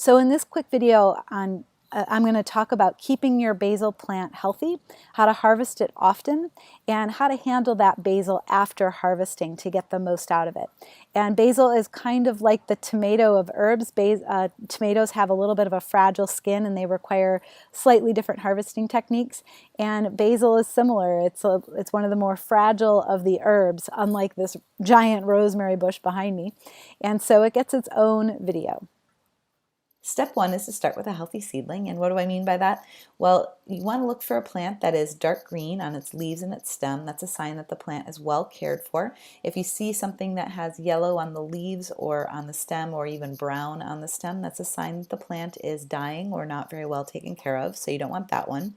So in this quick video I'm going to talk about keeping your basil plant healthy, how to harvest it often, and how to handle that basil after harvesting to get the most out of it. And basil is kind of like the tomato of herbs. Tomatoes have a little bit of a fragile skin and they require slightly different harvesting techniques. And basil is similar. It's one of the more fragile of the herbs, unlike this giant rosemary bush behind me. And so it gets its own video. Step one is to start with a healthy seedling. And what do I mean by that? Well, you want to look for a plant that is dark green on its leaves and its stem. That's a sign that the plant is well cared for. If you see something that has yellow on the leaves or on the stem or even brown on the stem, that's a sign that the plant is dying or not very well taken care of. So you don't want that one.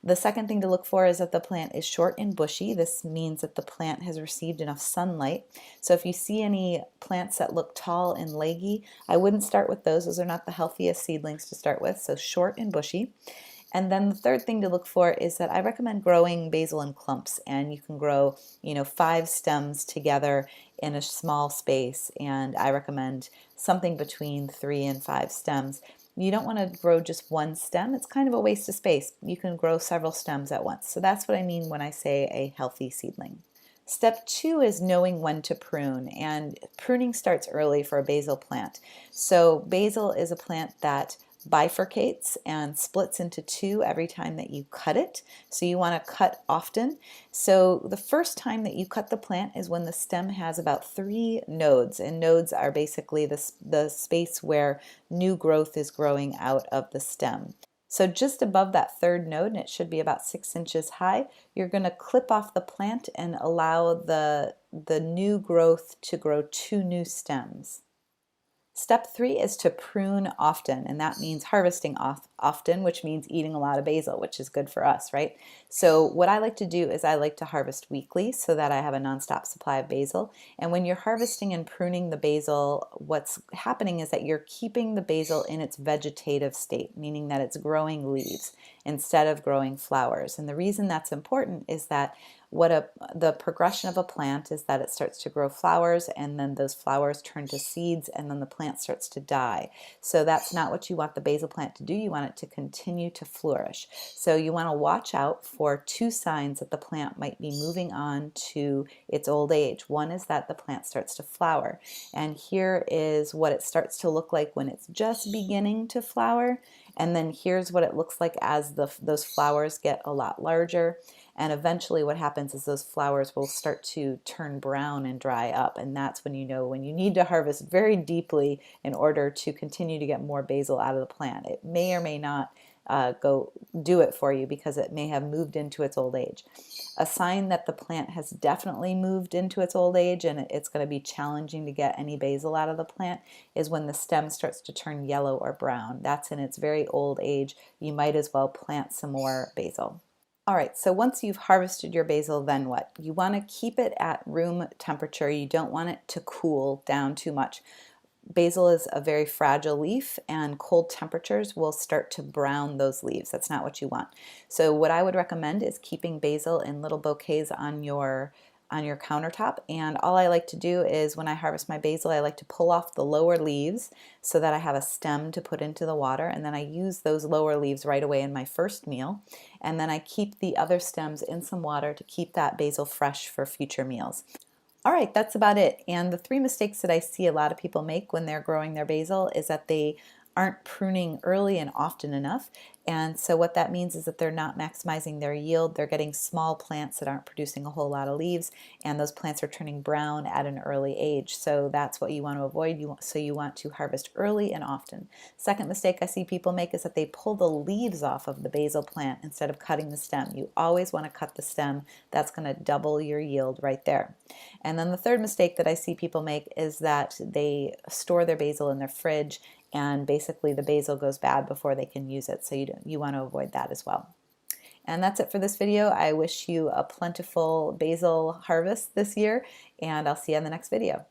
The second thing to look for is that the plant is short and bushy. This means that the plant has received enough sunlight. So if you see any plants that look tall and leggy, I wouldn't start with those. Those are not the healthiest seedlings to start with. So short and bushy. And then the third thing to look for is that I recommend growing basil in clumps, and you can grow, 5 stems together in a small space, and I recommend something between 3 and 5 stems. You don't want to grow just one stem. It's kind of a waste of space. You can grow several stems at once. So that's what I mean when I say a healthy seedling. Step 2 is knowing when to prune, and pruning starts early for a basil plant. So basil is a plant that bifurcates and splits into 2 every time that you cut it. So you want to cut often. So the first time that you cut the plant is when the stem has about 3 nodes, and nodes are basically the space where new growth is growing out of the stem. So just above that third node, and it should be about 6 inches high, you're going to clip off the plant and allow the new growth to grow 2 new stems. Step 3 is to prune often, and that means harvesting often, which means eating a lot of basil, which is good for us, right? So what I like to do is I like to harvest weekly so that I have a nonstop supply of basil. And when you're harvesting and pruning the basil, what's happening is that you're keeping the basil in its vegetative state, meaning that it's growing leaves instead of growing flowers. And the reason that's important is that the progression of a plant is that it starts to grow flowers, and then those flowers turn to seeds, and then the plant starts to die. So that's not what you want the basil plant to do. You want it to continue to flourish. So you want to watch out for 2 signs that the plant might be moving on to its old age. One is that the plant starts to flower, and here is what it starts to look like when it's just beginning to flower, and then here's what it looks like as those flowers get a lot larger. And eventually what happens is those flowers will start to turn brown and dry up, and that's when you know when you need to harvest very deeply in order to continue to get more basil out of the plant. It may or may not go do it for you because it may have moved into its old age. A sign that the plant has definitely moved into its old age and it's going to be challenging to get any basil out of the plant is when the stem starts to turn yellow or brown. That's in its very old age. You might as well plant some more basil. All right, so once you've harvested your basil, then what? You want to keep it at room temperature. You don't want it to cool down too much. Basil is a very fragile leaf, and cold temperatures will start to brown those leaves. That's not what you want. So what I would recommend is keeping basil in little bouquets on your countertop, and all I like to do is when I harvest my basil, I like to pull off the lower leaves so that I have a stem to put into the water, and then I use those lower leaves right away in my first meal, and then I keep the other stems in some water to keep that basil fresh for future meals. All right, that's about it. And the 3 mistakes that I see a lot of people make when they're growing their basil is that they aren't pruning early and often enough. And so what that means is that they're not maximizing their yield. They're getting small plants that aren't producing a whole lot of leaves, and those plants are turning brown at an early age. So that's what you want to avoid. You want to harvest early and often. Second mistake I see people make is that they pull the leaves off of the basil plant instead of cutting the stem. You always want to cut the stem. That's going to double your yield right there. And then the third mistake that I see people make is that they store their basil in their fridge, and basically the basil goes bad before they can use it. So you want to avoid that as well. And that's it for this video. I wish you a plentiful basil harvest this year, and I'll see you in the next video.